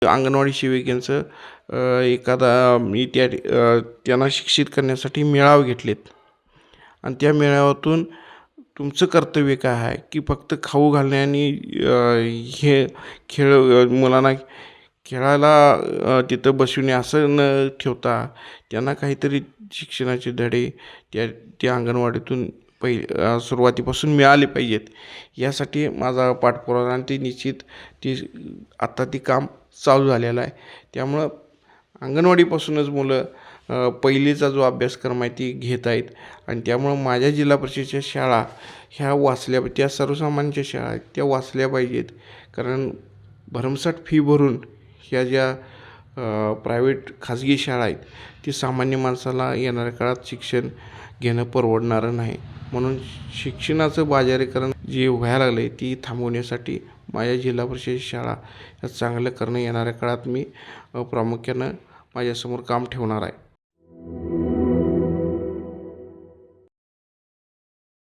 अंगणवाडी सेविकांचं मी त्यांना शिक्षित करण्यासाठी मेळावे घेतलेत आणि त्या मेळाव्यातून तुमचं कर्तव्य काय आहे की फक्त खाऊ घालणे आणि हे मुलांना खेळायला तिथं बसवणे असं न ठेवता त्यांना काहीतरी शिक्षणाचे धडे त्या अंगणवाडीतून सुरुवातीपासून मिळाले पाहिजेत. यासाठी माझा पाठपुरावा आणि आत्ता ती काम चालू झालेलं आहे. त्यामुळं अंगणवाडीपासूनच मुलं पहिलीचा जो अभ्यासक्रम आहे ती घेत आहेत आणि त्यामुळं माझ्या जिल्हा परिषदेच्या शाळा ह्या त्या सर्वसामान्यांच्या शाळा आहेत त्या वाचल्या पाहिजेत. कारण भरमसाठ फी भरून ह्या ज्या प्रायव्हेट खाजगी शाळा आहेत ती सामान्य माणसाला येणाऱ्या काळात शिक्षण घेणं परवडणारं नाही. म्हणून शिक्षणाचं बाजारीकरण जे व्हायला लागलं आहे ती थांबवण्यासाठी माझ्या जिल्हा परिषद शाळा या चांगलं करणं येणाऱ्या काळात मी प्रामुख्यानं माझ्यासमोर काम ठेवणार आहे.